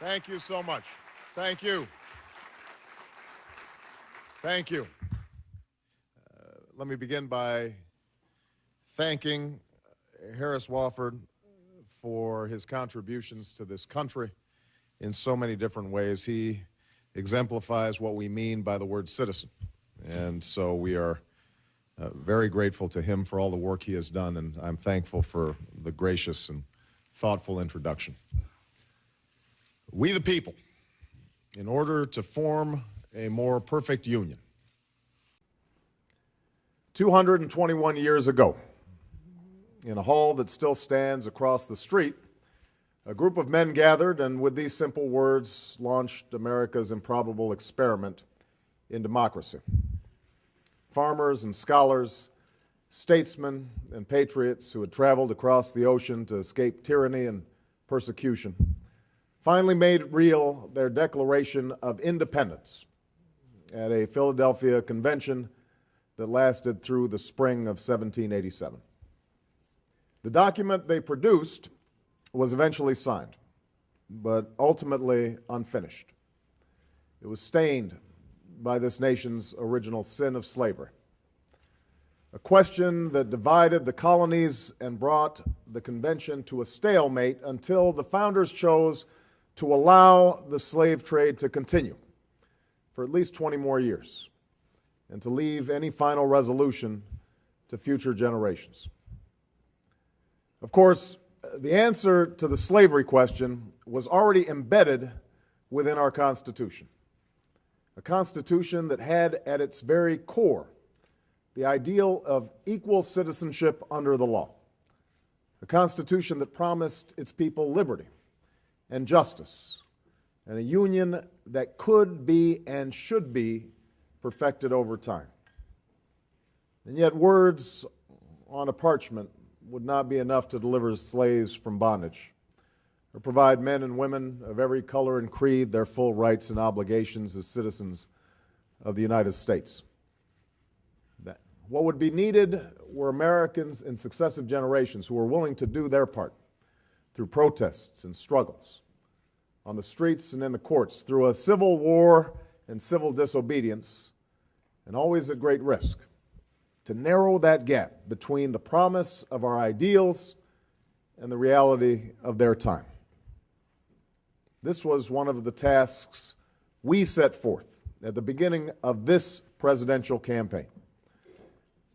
Thank you so much. Thank you. Thank you. Let me begin by thanking Harris Wofford for his contributions to this country in so many different ways. He exemplifies what we mean by the word citizen. And so we are very grateful to him for all the work he has done, and I'm thankful for the gracious and thoughtful introduction. We the people, in order to form a more perfect union. 221 years ago, in a hall that still stands across the street, a group of men gathered and with these simple words launched America's improbable experiment in democracy. Farmers and scholars, statesmen and patriots who had traveled across the ocean to escape tyranny and persecution finally made real their Declaration of Independence at a Philadelphia convention that lasted through the spring of 1787. The document they produced was eventually signed, but ultimately unfinished. It was stained by this nation's original sin of slavery, a question that divided the colonies and brought the convention to a stalemate until the founders chose to allow the slave trade to continue for at least 20 more years and to leave any final resolution to future generations. Of course, the answer to the slavery question was already embedded within our Constitution, a Constitution that had at its very core the ideal of equal citizenship under the law, a Constitution that promised its people liberty and justice, and a union that could be and should be perfected over time. And yet words on a parchment would not be enough to deliver slaves from bondage or provide men and women of every color and creed their full rights and obligations as citizens of the United States. What would be needed were Americans in successive generations who were willing to do their part through protests and struggles on the streets and in the courts, through a civil war and civil disobedience, and always at great risk, to narrow that gap between the promise of our ideals and the reality of their time. This was one of the tasks we set forth at the beginning of this presidential campaign,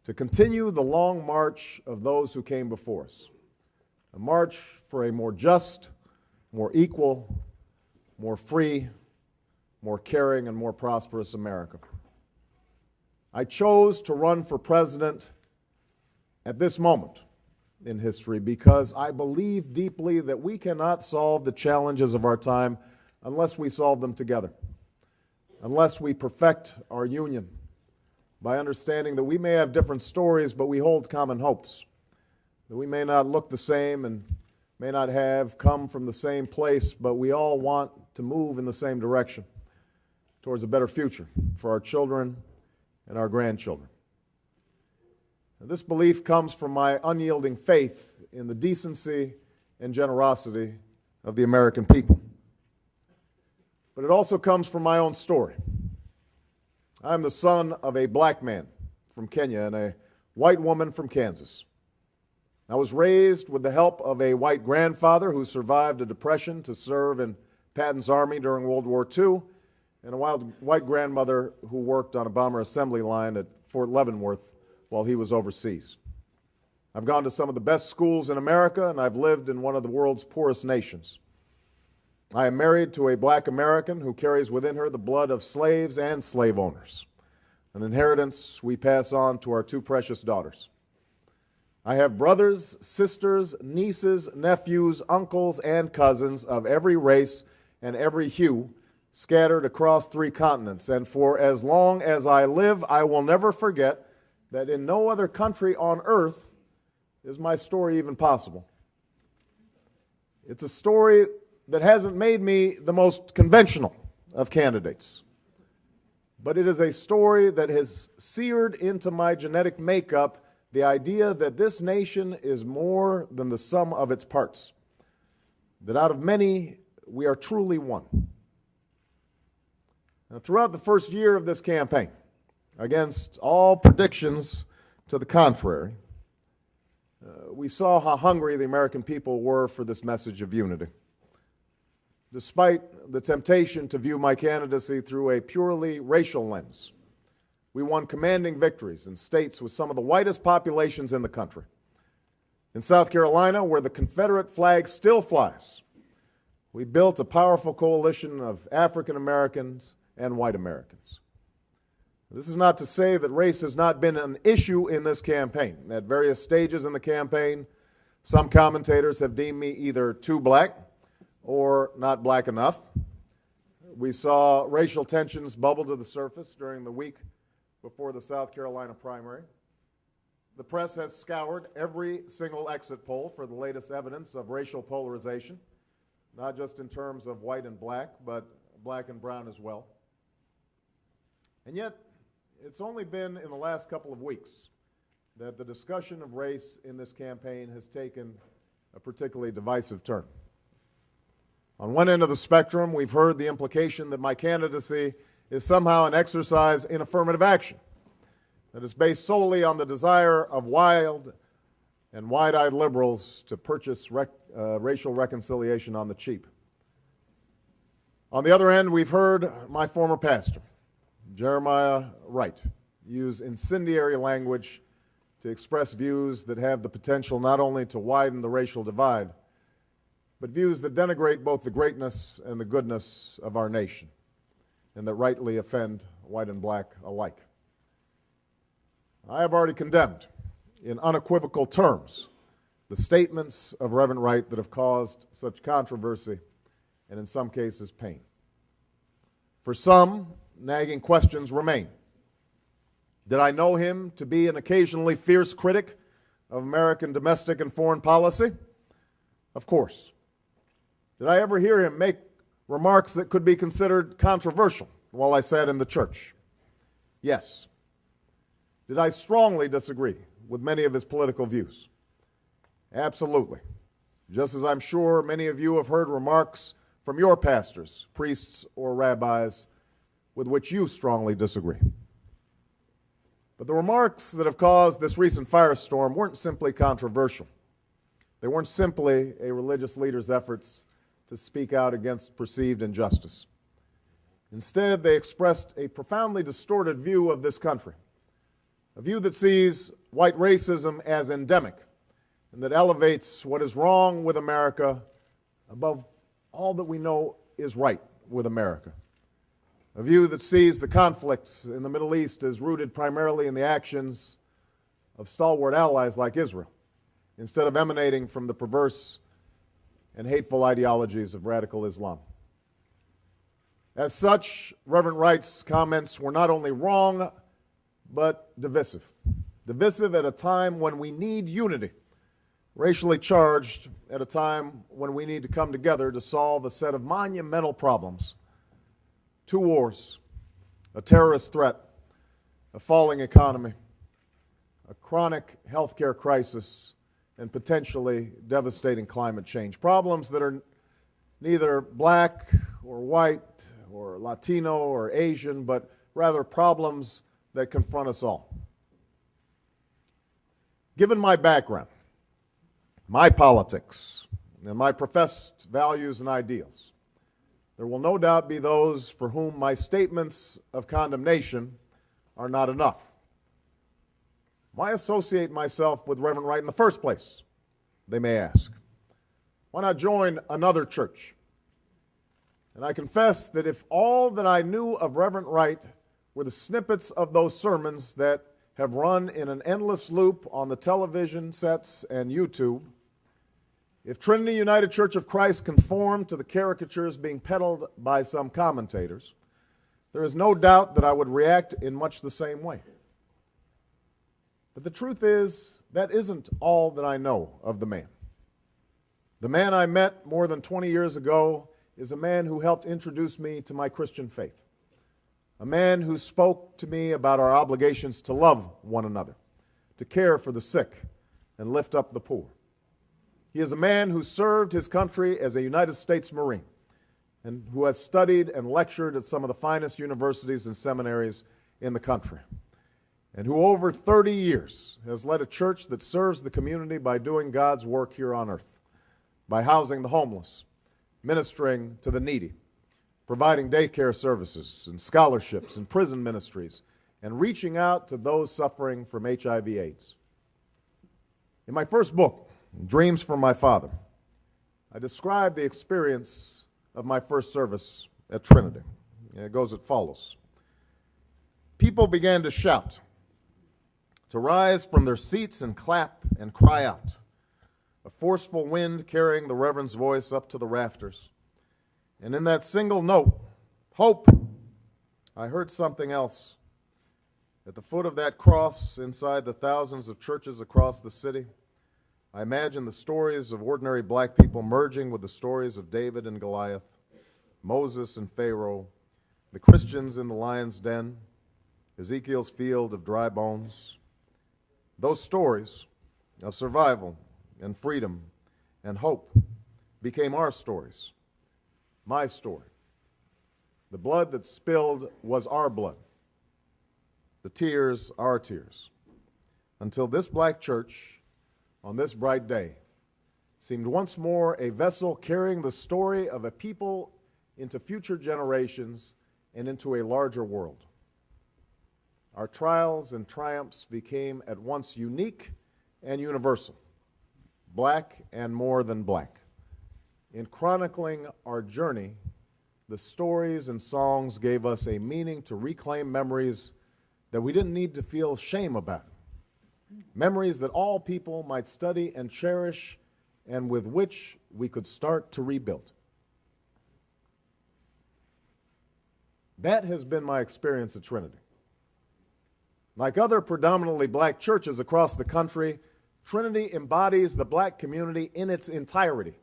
to continue the long march of those who came before us, a march for a more just, more equal, more free, more caring, and more prosperous America. I chose to run for president at this moment in history because I believe deeply that we cannot solve the challenges of our time unless we solve them together, unless we perfect our union by understanding that we may have different stories, but we hold common hopes, that we may not look the same and may not have come from the same place, but we all want to move in the same direction towards a better future for our children and our grandchildren. And this belief comes from my unyielding faith in the decency and generosity of the American people. But it also comes from my own story. I'm the son of a black man from Kenya and a white woman from Kansas. I was raised with the help of a white grandfather who survived a depression to serve in Patton's army during World War II, and a white grandmother who worked on a bomber assembly line at Fort Leavenworth while he was overseas. I've gone to some of the best schools in America, and I've lived in one of the world's poorest nations. I am married to a black American who carries within her the blood of slaves and slave owners, an inheritance we pass on to our two precious daughters. I have brothers, sisters, nieces, nephews, uncles, and cousins of every race and every hue scattered across 3 continents. And for as long as I live, I will never forget that in no other country on earth is my story even possible. It's a story that hasn't made me the most conventional of candidates, but it is a story that has seared into my genetic makeup the idea that this nation is more than the sum of its parts, that out of many we are truly one. Now, throughout the first year of this campaign, against all predictions to the contrary, we saw how hungry the American people were for this message of unity. Despite the temptation to view my candidacy through a purely racial lens, we won commanding victories in states with some of the whitest populations in the country. In South Carolina, where the Confederate flag still flies, we built a powerful coalition of African Americans and white Americans. This is not to say that race has not been an issue in this campaign. At various stages in the campaign, some commentators have deemed me either too black or not black enough. We saw racial tensions bubble to the surface during the week before the South Carolina primary. The press has scoured every single exit poll for the latest evidence of racial polarization, not just in terms of white and black, but black and brown as well. And yet, it's only been in the last couple of weeks that the discussion of race in this campaign has taken a particularly divisive turn. On one end of the spectrum, we've heard the implication that my candidacy is somehow an exercise in affirmative action that is based solely on the desire of wild and wide-eyed liberals to purchase racial reconciliation on the cheap. On the other end, we've heard my former pastor, Jeremiah Wright, use incendiary language to express views that have the potential not only to widen the racial divide, but views that denigrate both the greatness and the goodness of our nation, and that rightly offend white and black alike. I have already condemned, in unequivocal terms, the statements of Reverend Wright that have caused such controversy and, in some cases, pain. For some, nagging questions remain. Did I know him to be an occasionally fierce critic of American domestic and foreign policy? Of course. Did I ever hear him make remarks that could be considered controversial while I sat in the church? Yes. Did I strongly disagree with many of his political views? Absolutely. Just as I'm sure many of you have heard remarks from your pastors, priests, or rabbis with which you strongly disagree. But the remarks that have caused this recent firestorm weren't simply controversial. They weren't simply a religious leader's efforts to speak out against perceived injustice. Instead, they expressed a profoundly distorted view of this country, a view that sees white racism as endemic and that elevates what is wrong with America above all that we know is right with America. A view that sees the conflicts in the Middle East as rooted primarily in the actions of stalwart allies like Israel, instead of emanating from the perverse and hateful ideologies of radical Islam. As such, Reverend Wright's comments were not only wrong, but divisive. Divisive at a time when we need unity, racially charged at a time when we need to come together to solve a set of monumental problems: 2 wars, a terrorist threat, a falling economy, a chronic healthcare crisis, and potentially devastating climate change. Problems that are neither black or white or Latino or Asian, but rather problems that confront us all. Given my background, my politics, and my professed values and ideals, there will no doubt be those for whom my statements of condemnation are not enough. Why associate myself with Reverend Wright in the first place, they may ask? Why not join another church? And I confess that if all that I knew of Reverend Wright were the snippets of those sermons that have run in an endless loop on the television sets and YouTube, if Trinity United Church of Christ conformed to the caricatures being peddled by some commentators, there is no doubt that I would react in much the same way. But the truth is, that isn't all that I know of the man. The man I met more than 20 years ago is a man who helped introduce me to my Christian faith, a man who spoke to me about our obligations to love one another, to care for the sick, and lift up the poor. He is a man who served his country as a United States Marine and who has studied and lectured at some of the finest universities and seminaries in the country, and who over 30 years has led a church that serves the community by doing God's work here on earth, by housing the homeless, ministering to the needy, providing daycare services and scholarships and prison ministries, and reaching out to those suffering from HIV/AIDS. In my first book, Dreams from My Father, I described the experience of my first service at Trinity. It goes as follows. People began to shout, to rise from their seats and clap and cry out, a forceful wind carrying the Reverend's voice up to the rafters. And in that single note, hope, I heard something else. At the foot of that cross, inside the thousands of churches across the city, I imagined the stories of ordinary black people merging with the stories of David and Goliath, Moses and Pharaoh, the Christians in the lion's den, Ezekiel's field of dry bones. Those stories of survival and freedom and hope became our stories, my story. The blood that spilled was our blood, the tears our tears, until this black church on this bright day seemed once more a vessel carrying the story of a people into future generations and into a larger world. Our trials and triumphs became at once unique and universal, black and more than black. In chronicling our journey, the stories and songs gave us a meaning to reclaim memories that we didn't need to feel shame about, memories that all people might study and cherish and with which we could start to rebuild. That has been my experience at Trinity. Like other predominantly black churches across the country, Trinity embodies the black community in its entirety,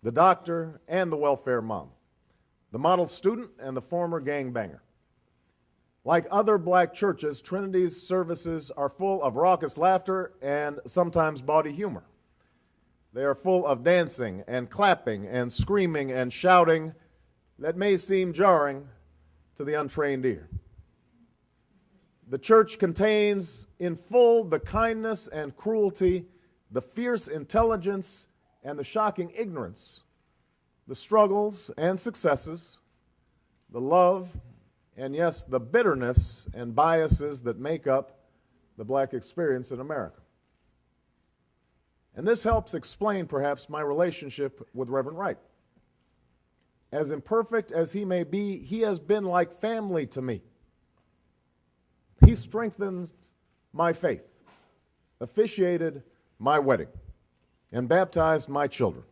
the doctor and the welfare mom, the model student and the former gangbanger. Like other black churches, Trinity's services are full of raucous laughter and sometimes bawdy humor. They are full of dancing and clapping and screaming and shouting that may seem jarring to the untrained ear. The church contains in full the kindness and cruelty, the fierce intelligence and the shocking ignorance, the struggles and successes, the love and, yes, the bitterness and biases that make up the black experience in America. And this helps explain, perhaps, my relationship with Reverend Wright. As imperfect as he may be, he has been like family to me. He strengthens my faith, officiated my wedding, and baptized my children.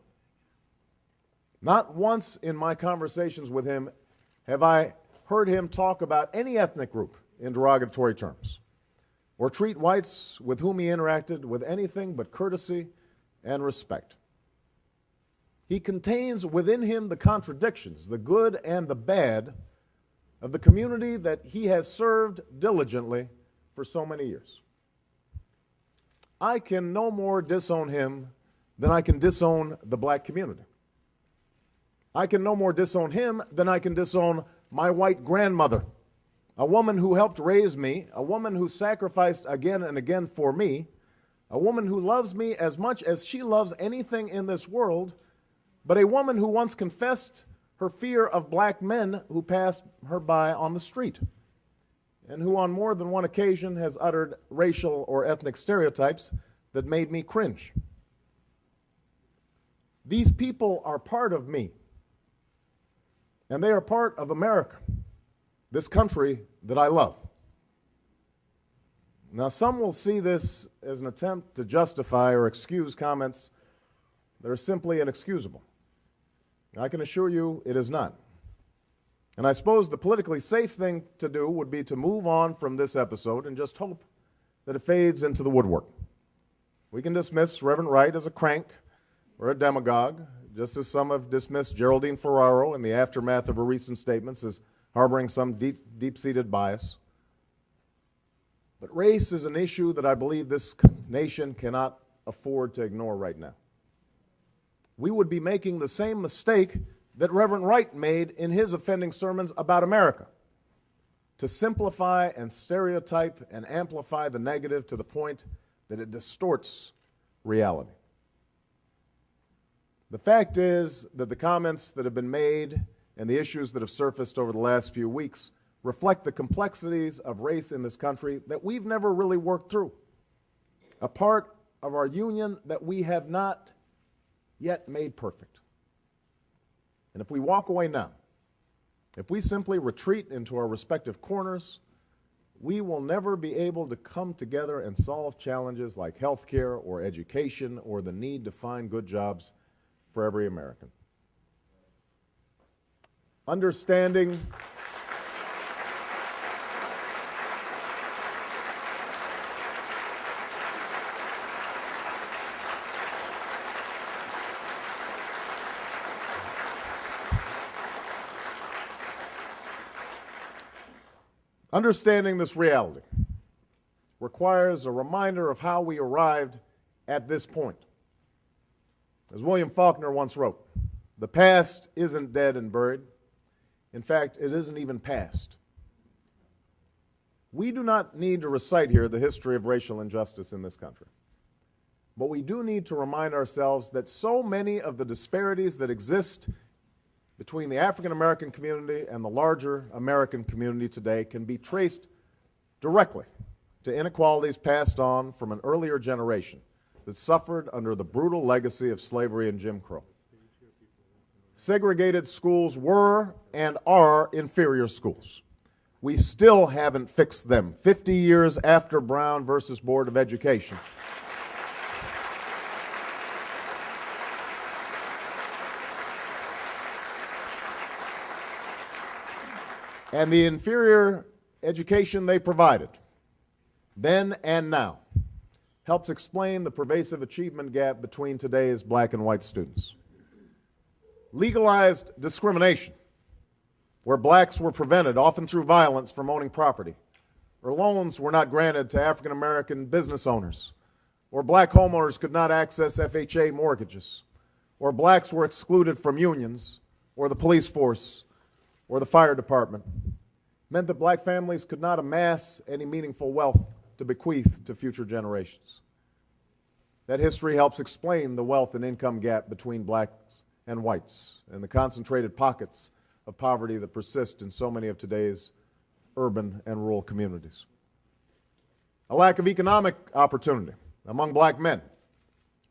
Not once in my conversations with him have I heard him talk about any ethnic group in derogatory terms, or treat whites with whom he interacted with anything but courtesy and respect. He contains within him the contradictions, the good and the bad, of the community that he has served diligently for so many years. I can no more disown him than I can disown the black community. I can no more disown him than I can disown my white grandmother, a woman who helped raise me, a woman who sacrificed again and again for me, a woman who loves me as much as she loves anything in this world, but a woman who once confessed her fear of black men who passed her by on the street, and who on more than one occasion has uttered racial or ethnic stereotypes that made me cringe. These people are part of me, and they are part of America, this country that I love. Now, some will see this as an attempt to justify or excuse comments that are simply inexcusable. I can assure you it is not. And I suppose the politically safe thing to do would be to move on from this episode and just hope that it fades into the woodwork. We can dismiss Reverend Wright as a crank or a demagogue, just as some have dismissed Geraldine Ferraro in the aftermath of her recent statements as harboring some deep-seated bias. But race is an issue that I believe this nation cannot afford to ignore right now. We would be making the same mistake that Reverend Wright made in his offending sermons about America, to simplify and stereotype and amplify the negative to the point that it distorts reality. The fact is that the comments that have been made and the issues that have surfaced over the last few weeks reflect the complexities of race in this country that we've never really worked through, a part of our union that we have not yet made perfect. And if we walk away now, if we simply retreat into our respective corners, we will never be able to come together and solve challenges like health care or education or the need to find good jobs for every American. Understanding this reality requires a reminder of how we arrived at this point. As William Faulkner once wrote, the past isn't dead and buried. In fact, it isn't even past. We do not need to recite here the history of racial injustice in this country. But we do need to remind ourselves that so many of the disparities that exist between the African American community and the larger American community today can be traced directly to inequalities passed on from an earlier generation that suffered under the brutal legacy of slavery and Jim Crow. Segregated schools were and are inferior schools. We still haven't fixed them 50 years after Brown versus Board of Education. And the inferior education they provided, then and now, helps explain the pervasive achievement gap between today's black and white students. Legalized discrimination, where blacks were prevented, often through violence, from owning property, or loans were not granted to African American business owners, or black homeowners could not access FHA mortgages, or blacks were excluded from unions, or the police force, or the fire department, meant that black families could not amass any meaningful wealth to bequeath to future generations. That history helps explain the wealth and income gap between blacks and whites and the concentrated pockets of poverty that persist in so many of today's urban and rural communities. A lack of economic opportunity among black men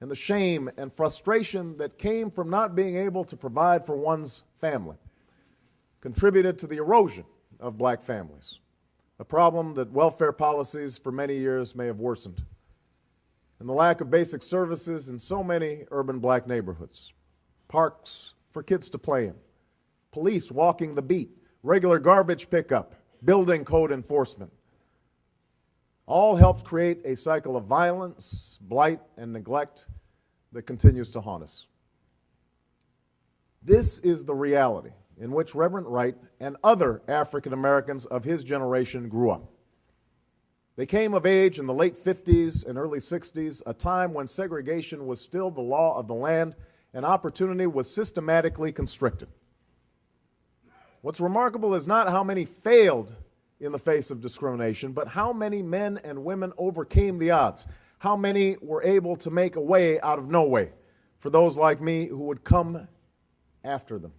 and the shame and frustration that came from not being able to provide for one's family contributed to the erosion of black families, a problem that welfare policies for many years may have worsened, and the lack of basic services in so many urban black neighborhoods, parks for kids to play in, police walking the beat, regular garbage pickup, building code enforcement, all helped create a cycle of violence, blight, and neglect that continues to haunt us. This is the reality in which Reverend Wright and other African Americans of his generation grew up. They came of age in the late 50s and early 60s, a time when segregation was still the law of the land and opportunity was systematically constricted. What's remarkable is not how many failed in the face of discrimination, but how many men and women overcame the odds, how many were able to make a way out of no way for those like me who would come after them.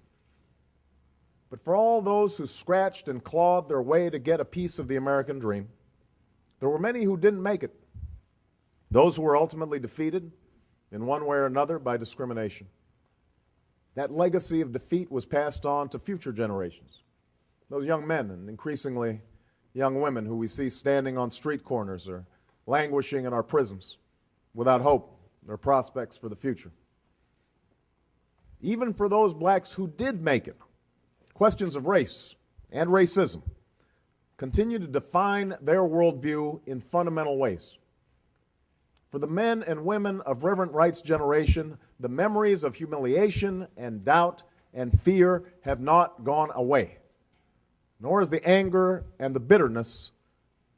But for all those who scratched and clawed their way to get a piece of the American dream, there were many who didn't make it, those who were ultimately defeated in one way or another by discrimination. That legacy of defeat was passed on to future generations, those young men and increasingly young women who we see standing on street corners or languishing in our prisons without hope or prospects for the future. Even for those blacks who did make it, questions of race and racism continue to define their worldview in fundamental ways. For the men and women of Reverend Wright's generation, the memories of humiliation and doubt and fear have not gone away, nor is the anger and the bitterness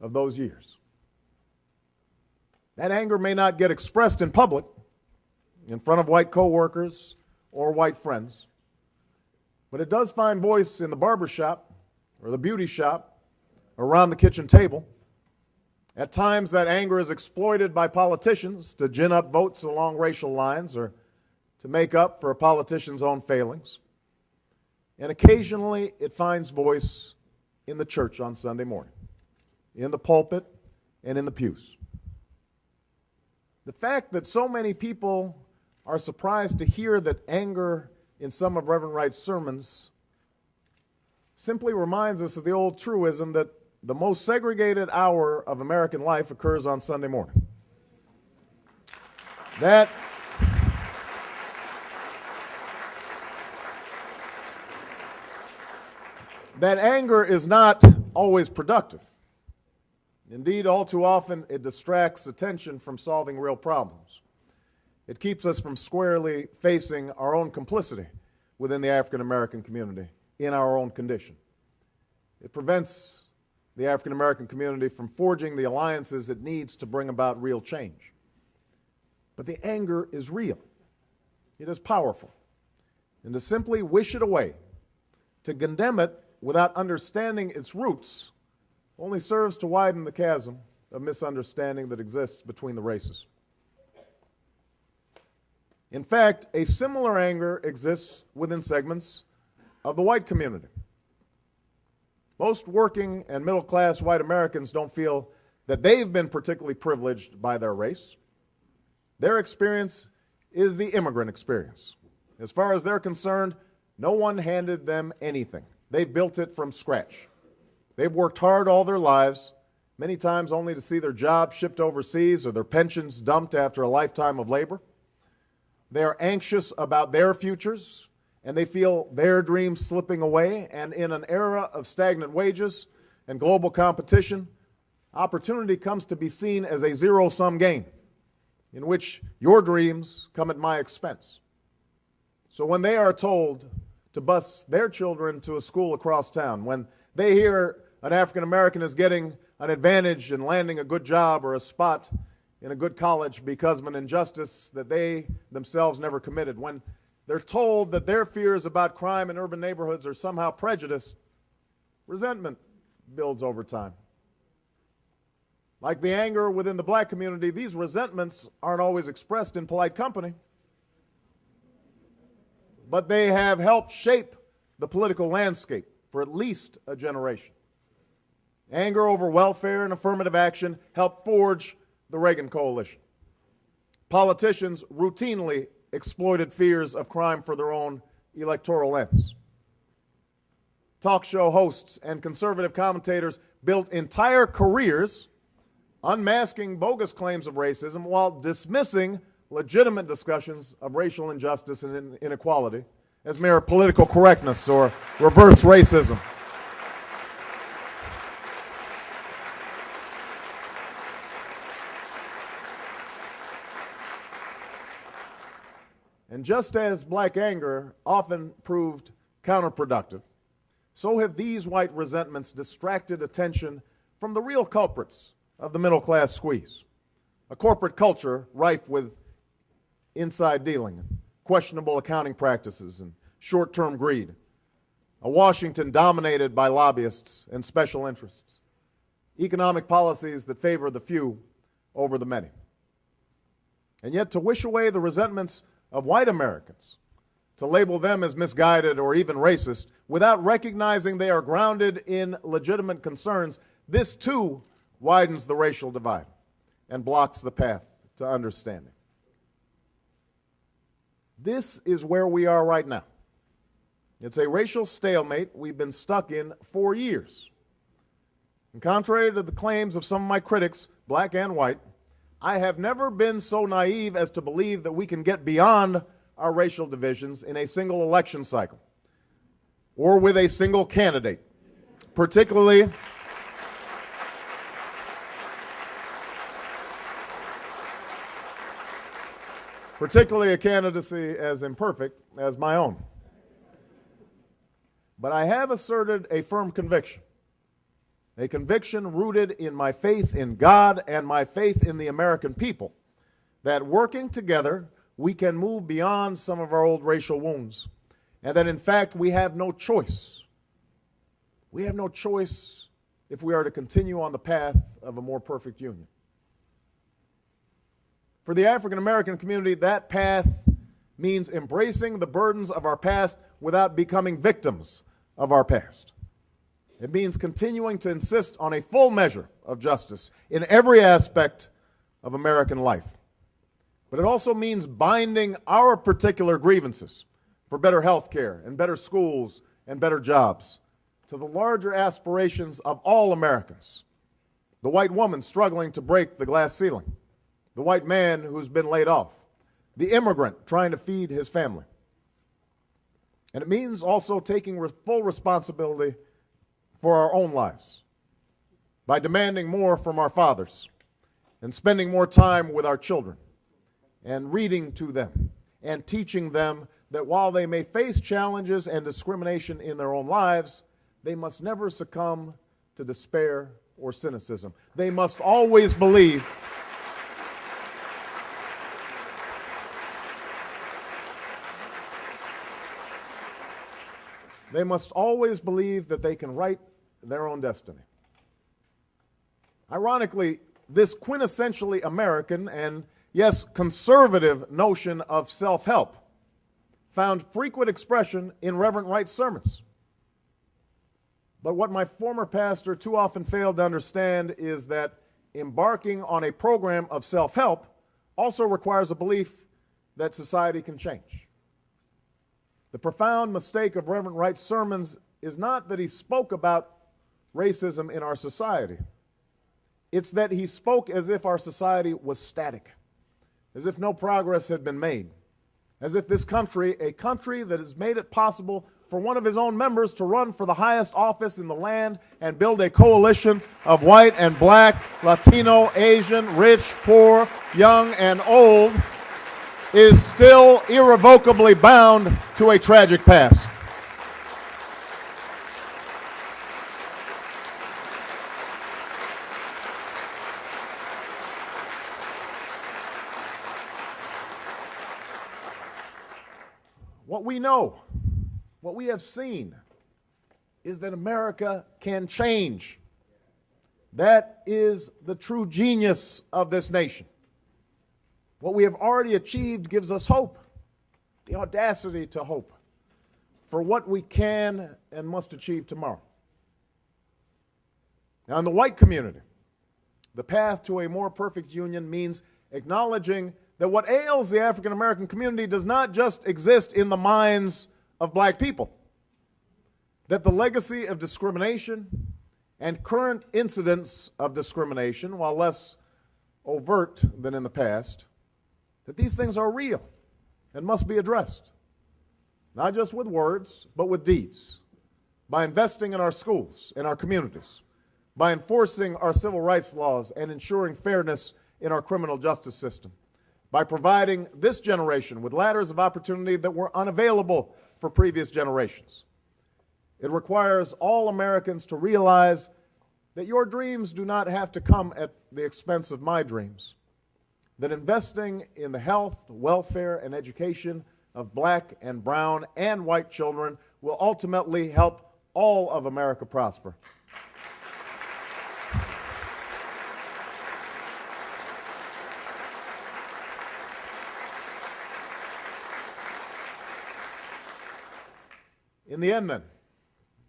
of those years. That anger may not get expressed in public, in front of white coworkers or white friends, But it does find voice in the barber shop or the beauty shop, around the kitchen table. At times, that anger is exploited by politicians to gin up votes along racial lines or to make up for a politician's own failings. And occasionally, it finds voice in the church on Sunday morning, in the pulpit and in the pews. The fact that so many people are surprised to hear that anger in some of Reverend Wright's sermons simply reminds us of the old truism that the most segregated hour of American life occurs on Sunday morning. That anger is not always productive. Indeed, all too often, it distracts attention from solving real problems. It keeps us from squarely facing our own complicity within the African American community in our own condition. It prevents the African American community from forging the alliances it needs to bring about real change. But the anger is real. It is powerful. And to simply wish it away, to condemn it without understanding its roots, only serves to widen the chasm of misunderstanding that exists between the races. In fact, a similar anger exists within segments of the white community. Most working and middle-class white Americans don't feel that they've been particularly privileged by their race. Their experience is the immigrant experience. As far as they're concerned, no one handed them anything. They've built it from scratch. They've worked hard all their lives, many times only to see their jobs shipped overseas or their pensions dumped after a lifetime of labor. They are anxious about their futures, and they feel their dreams slipping away. And in an era of stagnant wages and global competition, opportunity comes to be seen as a zero-sum game in which your dreams come at my expense. So when they are told to bus their children to a school across town, when they hear an African American is getting an advantage in landing a good job or a spot in a good college because of an injustice that they themselves never committed, when they're told that their fears about crime in urban neighborhoods are somehow prejudiced, resentment builds over time. Like the anger within the black community, these resentments aren't always expressed in polite company, but they have helped shape the political landscape for at least a generation. Anger over welfare and affirmative action helped forge the Reagan coalition. Politicians routinely exploited fears of crime for their own electoral ends. Talk show hosts and conservative commentators built entire careers unmasking bogus claims of racism while dismissing legitimate discussions of racial injustice and inequality as mere political correctness or reverse racism. And just as black anger often proved counterproductive, so have these white resentments distracted attention from the real culprits of the middle-class squeeze, a corporate culture rife with inside dealing, questionable accounting practices, and short-term greed, a Washington dominated by lobbyists and special interests, economic policies that favor the few over the many. And yet to wish away the resentments of white Americans, to label them as misguided or even racist without recognizing they are grounded in legitimate concerns, this too widens the racial divide and blocks the path to understanding. This is where we are right now. It's a racial stalemate we've been stuck in for years. And contrary to the claims of some of my critics, black and white, I have never been so naive as to believe that we can get beyond our racial divisions in a single election cycle or with a single candidate, particularly a candidacy as imperfect as my own. But I have asserted a firm conviction, a conviction rooted in my faith in God and my faith in the American people, that working together we can move beyond some of our old racial wounds and that in fact we have no choice. We have no choice if we are to continue on the path of a more perfect union. For the African American community, that path means embracing the burdens of our past without becoming victims of our past. It means continuing to insist on a full measure of justice in every aspect of American life. But it also means binding our particular grievances for better health care and better schools and better jobs to the larger aspirations of all Americans. The white woman struggling to break the glass ceiling, the white man who's been laid off, the immigrant trying to feed his family. And it means also taking full responsibility for our own lives by demanding more from our fathers and spending more time with our children and reading to them and teaching them that while they may face challenges and discrimination in their own lives, they must never succumb to despair or cynicism. They must always believe that they can write their own destiny. Ironically, this quintessentially American and, yes, conservative notion of self-help found frequent expression in Reverend Wright's sermons. But what my former pastor too often failed to understand is that embarking on a program of self-help also requires a belief that society can change. The profound mistake of Reverend Wright's sermons is not that he spoke about racism in our society. It's that he spoke as if our society was static, as if no progress had been made, as if this country, a country that has made it possible for one of his own members to run for the highest office in the land and build a coalition of white and black, Latino, Asian, rich, poor, young, and old, is still irrevocably bound to a tragic past. What we know, what we have seen, is that America can change. That is the true genius of this nation. What we have already achieved gives us hope, the audacity to hope for what we can and must achieve tomorrow. Now, in the white community, the path to a more perfect union means acknowledging that what ails the African American community does not just exist in the minds of black people, that the legacy of discrimination and current incidents of discrimination, while less overt than in the past, that these things are real and must be addressed, not just with words, but with deeds, by investing in our schools, in our communities, by enforcing our civil rights laws and ensuring fairness in our criminal justice system, by providing this generation with ladders of opportunity that were unavailable for previous generations. It requires all Americans to realize that your dreams do not have to come at the expense of my dreams, that investing in the health, welfare, and education of black and brown and white children will ultimately help all of America prosper. In the end, then,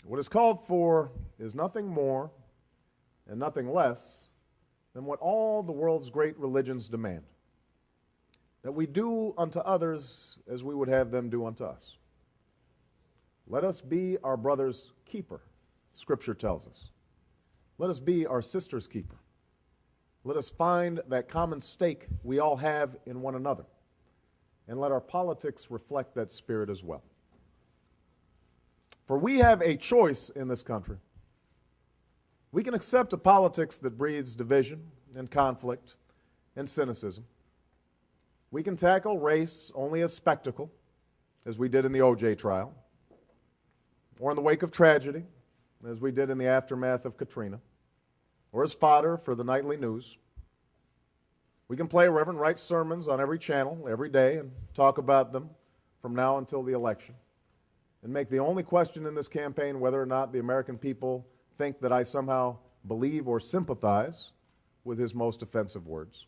what is called for is nothing more and nothing less than what all the world's great religions demand, that we do unto others as we would have them do unto us. Let us be our brother's keeper, Scripture tells us. Let us be our sister's keeper. Let us find that common stake we all have in one another, and let our politics reflect that spirit as well. For we have a choice in this country. We can accept a politics that breeds division and conflict and cynicism. We can tackle race only as spectacle, as we did in the O.J. trial, or in the wake of tragedy, as we did in the aftermath of Katrina, or as fodder for the nightly news. We can play Reverend Wright's sermons on every channel, every day, and talk about them from now until the election. and make the only question in this campaign whether or not the American people think that I somehow believe or sympathize with his most offensive words.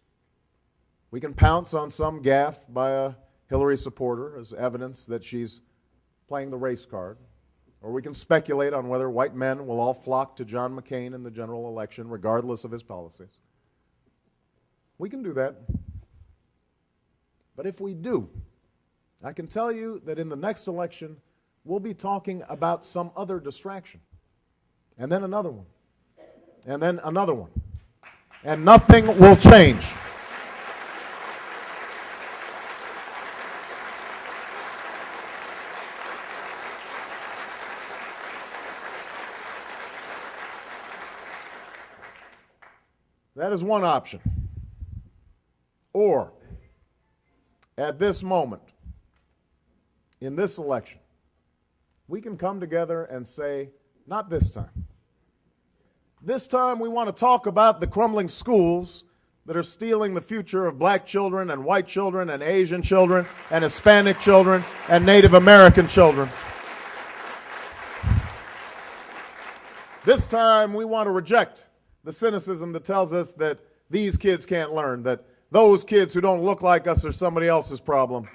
We can pounce on some gaffe by a Hillary supporter as evidence that she's playing the race card, or we can speculate on whether white men will all flock to John McCain in the general election regardless of his policies. We can do that. But if we do, I can tell you that in the next election, we'll be talking about some other distraction, and then another one, and then another one, and nothing will change. That is one option. Or, at this moment, in this election, we can come together and say, not this time. This time we want to talk about the crumbling schools that are stealing the future of black children and white children and Asian children and Hispanic children and Native American children. This time we want to reject the cynicism that tells us that these kids can't learn, that those kids who don't look like us are somebody else's problem.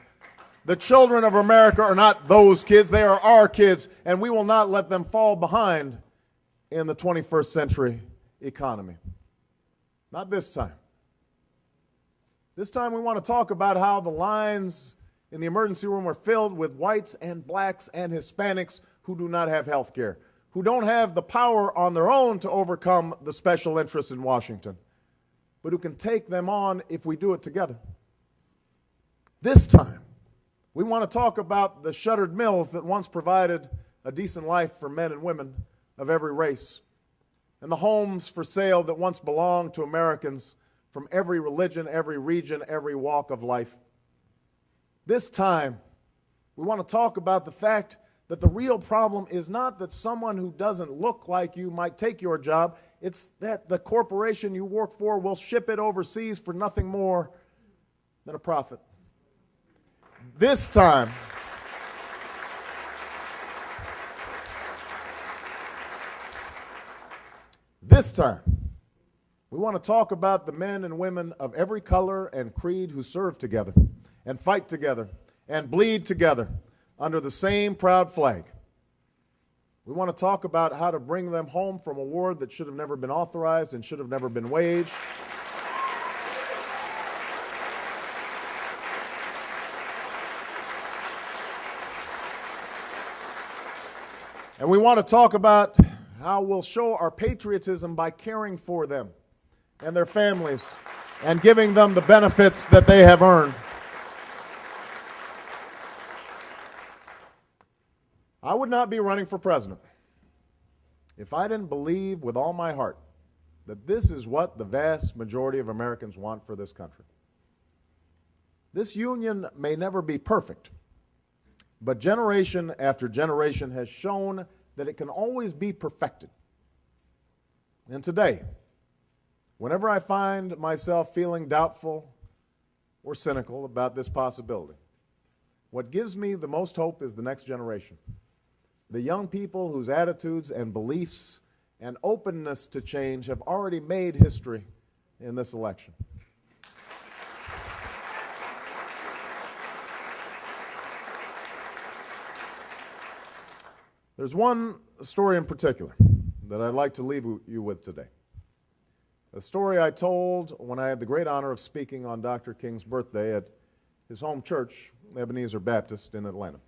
The children of America are not those kids, they are our kids, and we will not let them fall behind in the 21st century economy. Not this time. This time we want to talk about how the lines in the emergency room are filled with whites and blacks and Hispanics who do not have health care, who don't have the power on their own to overcome the special interests in Washington, but who can take them on if we do it together. This time, we want to talk about the shuttered mills that once provided a decent life for men and women of every race, and the homes for sale that once belonged to Americans from every religion, every region, every walk of life. This time, we want to talk about the fact that the real problem is not that someone who doesn't look like you might take your job, it's that the corporation you work for will ship it overseas for nothing more than a profit. This time, we want to talk about the men and women of every color and creed who serve together and fight together and bleed together under the same proud flag. We want to talk about how to bring them home from a war that should have never been authorized and should have never been waged. And we want to talk about how we'll show our patriotism by caring for them and their families and giving them the benefits that they have earned. I would not be running for president if I didn't believe with all my heart that this is what the vast majority of Americans want for this country. This union may never be perfect, but generation after generation has shown that it can always be perfected. And today, whenever I find myself feeling doubtful or cynical about this possibility, what gives me the most hope is the next generation. The young people whose attitudes and beliefs and openness to change have already made history in this election. There's one story in particular that I'd like to leave you with today. A story I told when I had the great honor of speaking on Dr. King's birthday at his home church, Ebenezer Baptist in Atlanta.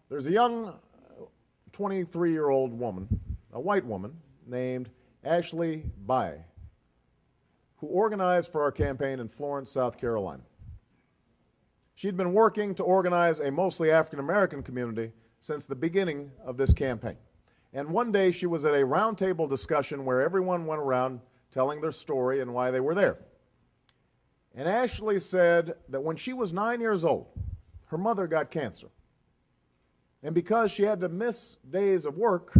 There's a young 23-year-old woman, a white woman, named Ashley Bae, who organized for our campaign in Florence, South Carolina. She'd been working to organize a mostly African-American community since the beginning of this campaign. And one day she was at a roundtable discussion where everyone went around telling their story and why they were there. And Ashley said that when she was 9 years old, her mother got cancer. And because she had to miss days of work,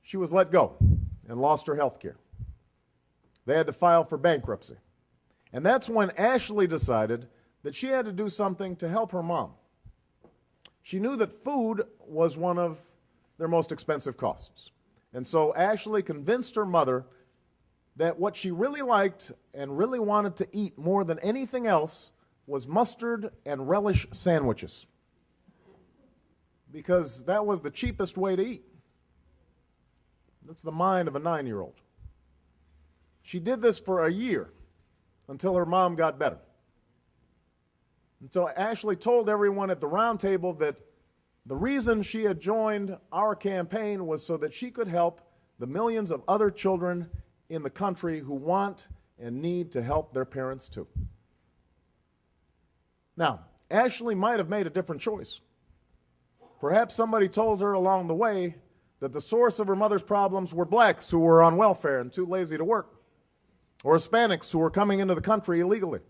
she was let go and lost her health care. They had to file for bankruptcy. And that's when Ashley decided that she had to do something to help her mom. She knew that food was one of their most expensive costs. And so Ashley convinced her mother that what she really liked and really wanted to eat more than anything else was mustard and relish sandwiches, because that was the cheapest way to eat. That's the mind of a 9-year-old. She did this for a year until her mom got better. And so Ashley told everyone at the round table that the reason she had joined our campaign was so that she could help the millions of other children in the country who want and need to help their parents too. Now, Ashley might have made a different choice. Perhaps somebody told her along the way that the source of her mother's problems were blacks who were on welfare and too lazy to work, or Hispanics who were coming into the country illegally.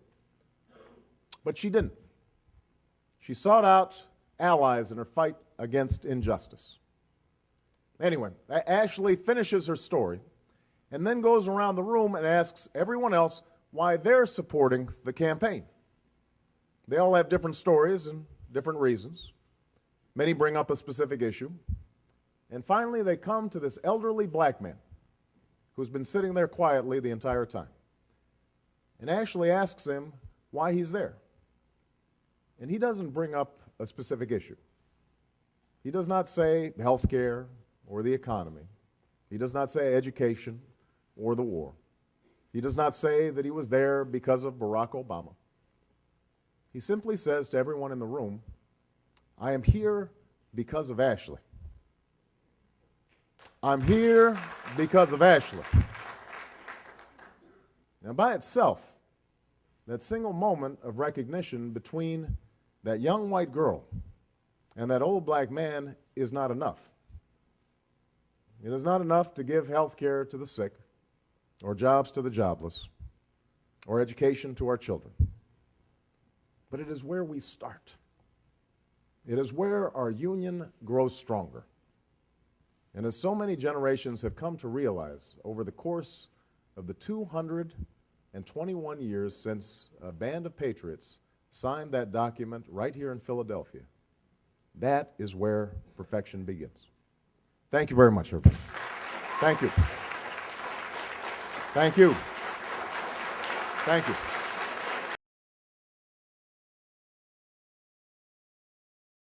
But she didn't. She sought out allies in her fight against injustice. Anyway, Ashley finishes her story and then goes around the room and asks everyone else why they're supporting the campaign. They all have different stories and different reasons. Many bring up a specific issue. And finally, they come to this elderly black man who's been sitting there quietly the entire time. And Ashley asks him why he's there. And he doesn't bring up a specific issue. He does not say health care or the economy. He does not say education or the war. He does not say that he was there because of Barack Obama. He simply says to everyone in the room, I am here because of Ashley. I'm here because of Ashley. Now, by itself, that single moment of recognition between that young white girl and that old black man is not enough. It is not enough to give health care to the sick, or jobs to the jobless, or education to our children. But it is where we start. It is where our union grows stronger. And as so many generations have come to realize over the course of the 221 years since a band of patriots signed that document right here in Philadelphia, that is where perfection begins. Thank you very much, everybody. Thank you. Thank you. Thank you.